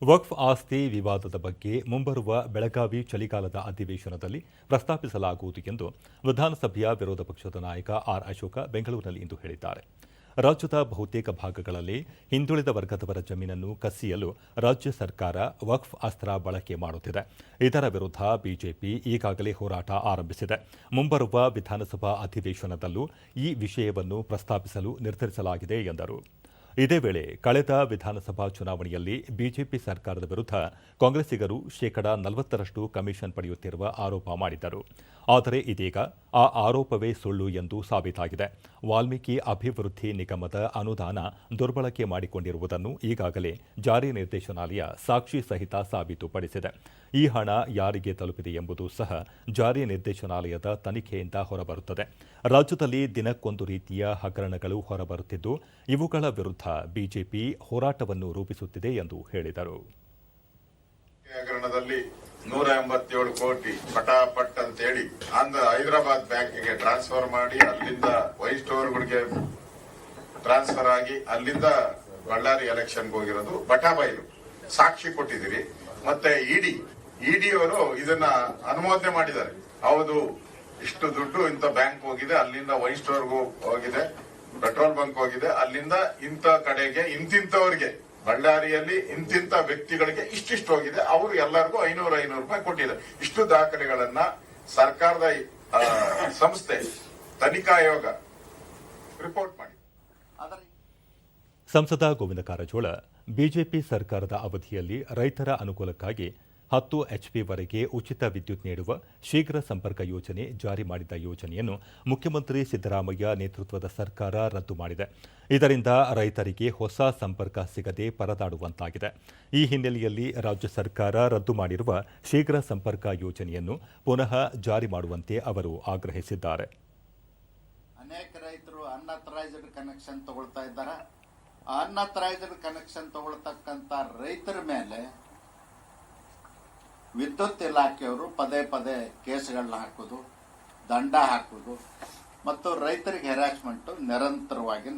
ವಕ್ಫ್ ಆಸ್ತಿ ವಿವಾದದ ಬಗ್ಗೆ ಮುಂಬರುವ ಬೆಳಗಾವಿ ಚಳಿಗಾಲದ ಅಧಿವೇಶನದಲ್ಲಿ ಪ್ರಸ್ತಾಪಿಸಲಾಗುವುದು ಎಂದು ವಿಧಾನಸಭೆಯ ವಿರೋಧ ಪಕ್ಷದ ನಾಯಕ ಆರ್ ಅಶೋಕ ಬೆಂಗಳೂರಿನಲ್ಲಿಂದು ಹೇಳಿದ್ದಾರೆ. ರಾಜ್ಯದ ಬಹುತೇಕ ಭಾಗಗಳಲ್ಲಿ ಹಿಂದುಳಿದ ವರ್ಗದವರ ಜಮೀನನ್ನು ಕಸಿಯಲು ರಾಜ್ಯ ಸರ್ಕಾರ ವಕ್ಫ್ ಅಸ್ತ್ರ ಬಳಕೆ ಮಾಡುತ್ತಿದೆ. ಇದರ ವಿರುದ್ಧ ಬಿಜೆಪಿ ಈಗಾಗಲೇ ಹೋರಾಟ ಆರಂಭಿಸಿದೆ. ಮುಂಬರುವ ವಿಧಾನಸಭಾ ಅಧಿವೇಶನದಲ್ಲೂ ಈ ವಿಷಯವನ್ನು ಪ್ರಸ್ತಾಪಿಸಲು ನಿರ್ಧರಿಸಲಾಗಿದೆ ಎಂದರು. ಇದೇ ವೇಳೆ ಕಳೆದ ವಿಧಾನಸಭಾ ಚುನಾವಣೆಯಲ್ಲಿ ಬಿಜೆಪಿ ಸರ್ಕಾರದ ವಿರುದ್ಧ ಕಾಂಗ್ರೆಸ್ಸಿಗರು ಶೇಕಡಾ 40ರಷ್ಟು ಕಮಿಷನ್ ಪಡೆಯುತ್ತಿರುವ ಆರೋಪ ಮಾಡಿದ್ದರು. ಆದರೆ ಇದೀಗ ಆ ಆರೋಪವೇ ಸುಳ್ಳು ಎಂದು ಸಾಬೀತಾಗಿದೆ. ವಾಲ್ಮೀಕಿ ಅಭಿವೃದ್ಧಿ ನಿಗಮದ ಅನುದಾನ ದುರ್ಬಳಕೆ ಮಾಡಿಕೊಂಡಿರುವುದನ್ನು ಈಗಾಗಲೇ ಜಾರಿ ನಿರ್ದೇಶನಾಲಯ ಸಾಕ್ಷಿ ಸಹಿತ ಸಾಬೀತುಪಡಿಸಿದೆ. ಈ ಹಣ ಯಾರಿಗೆ ತಲುಪಿದೆ ಎಂಬುದು ಸಹ ಜಾರಿ ನಿರ್ದೇಶನಾಲಯದ ತನಿಖೆಯಿಂದ ಹೊರಬರುತ್ತದೆ. ರಾಜ್ಯದಲ್ಲಿ ದಿನಕ್ಕೊಂದು ರೀತಿಯ ಹಗರಣಗಳು ಹೊರಬರುತ್ತಿದ್ದು, ಇವುಗಳ ವಿರುದ್ಧ ಬಿಜೆಪಿ ಹೋರಾಟವನ್ನು ರೂಪಿಸುತ್ತಿದೆ ಎಂದು ಹೇಳಿದರು. ಹಗರಣದಲ್ಲಿ 187 ಕೋಟಿ ಪಟಾಪಟ್ ಅಂತೇಳಿ ಹೈದರಾಬಾದ್ ಬ್ಯಾಂಕ್ಗೆ ಟ್ರಾನ್ಸ್ಫರ್ ಮಾಡಿ ಅಲ್ಲಿಂದ ವೈಟ್ ಸ್ಟೋರ್ಗಳಿಗೆ ಟ್ರಾನ್ಸ್ಫರ್ ಆಗಿ ಅಲ್ಲಿಂದ ಬಳ್ಳಾರಿ ಎಲೆಕ್ಷನ್ಗೆ ಹೋಗಿರೋದು ಬಟಾಬೈಲು ಸಾಕ್ಷಿ ಕೊಟ್ಟಿದ್ದೀರಿ. ಮತ್ತೆ ಇಡಿ ಅವರು ಇದನ್ನ ಅನುಮೋದನೆ ಮಾಡಿದ್ದಾರೆ. ಹೌದು, ಇಷ್ಟು ದುಡ್ಡು ಇಂಥ ಬ್ಯಾಂಕ್ ಹೋಗಿದೆ, ಅಲ್ಲಿಂದ ವೈಟ್ ಸ್ಟೋರ್ಗೂ ಹೋಗಿದೆ, ಪೆಟ್ರೋಲ್ ಬಂಕ್ ಹೋಗಿದೆ, ಅಲ್ಲಿಂದ ಇಂಥ ಕಡೆಗೆ ಇಂತಿಂತವರಿಗೆ ಬಳ್ಳಾರಿಯಲ್ಲಿ ಇಂತಿಂತ ವ್ಯಕ್ತಿಗಳಿಗೆ ಇಷ್ಟಿಷ್ಟು ಹೋಗಿದೆ, ಅವರು ಎಲ್ಲರಿಗೂ 500 ರೂಪಾಯಿ ಕೊಟ್ಟಿದ್ದಾರೆ. ಇಷ್ಟು ದಾಖಲೆಗಳನ್ನ ಸರ್ಕಾರದ ಸಂಸ್ಥೆ ತನಿಖಾ ಆಯೋಗ ರಿಪೋರ್ಟ್ ಮಾಡಿ. ಸಂಸದ ಗೋವಿಂದ ಕಾರಜೋಳ ಬಿಜೆಪಿ ಸರ್ಕಾರದ ಅವಧಿಯಲ್ಲಿ ರೈತರ ಅನುಕೂಲಕ್ಕಾಗಿ 10 HP-ವರೆಗೆ ಉಚಿತ ವಿದ್ಯುತ್ ನೀಡುವ ಶೀಘ್ರ ಸಂಪರ್ಕ ಯೋಜನೆ ಜಾರಿ ಮಾಡಿದ ಯೋಜನೆಯನ್ನು ಮುಖ್ಯಮಂತ್ರಿ ಸಿದ್ದರಾಮಯ್ಯ ನೇತೃತ್ವದ ಸರ್ಕಾರ ರದ್ದು ಮಾಡಿದೆ. ಇದರಿಂದ ರೈತರಿಗೆ ಹೊಸ ಸಂಪರ್ಕ ಸಿಗದೆ ಪರದಾಡುವಂತಾಗಿದೆ. ಈ ಹಿನ್ನೆಲೆಯಲ್ಲಿ ರಾಜ್ಯ ಸರ್ಕಾರ ರದ್ದು ಮಾಡಿರುವ ಶೀಘ್ರ ಸಂಪರ್ಕ ಯೋಜನೆಯನ್ನು ಪುನಃ ಜಾರಿ ಮಾಡುವಂತೆ ಅವರು ಆಗ್ರಹಿಸಿದ್ದಾರೆ. ಅನೇಕ ರೈತರು ಅನ್ಅಥರೈಸ್ಡ್ ಕನೆಕ್ಷನ್ ತಗೊಳ್ತಾ ಇದ್ದಾರೆ. ಅನ್ಅಥರೈಸ್ಡ್ ಕನೆಕ್ಷನ್ ತಗೊಳ್ತಕ್ಕಂಥ ರೈತರ ಮೇಲೆ ವಿದ್ಯುತ್ ಇಲಾಖೆಯವರು ಪದೇ ಕೇಸ್ಗಳನ್ನ ಹಾಕೋದು, ದಂಡ ಹಾಕೋದು ಮತ್ತು ರೈತರಿಗೆ ಹೆರಾಸ್ಮೆಂಟ್ ನಿರಂತರವಾಗಿ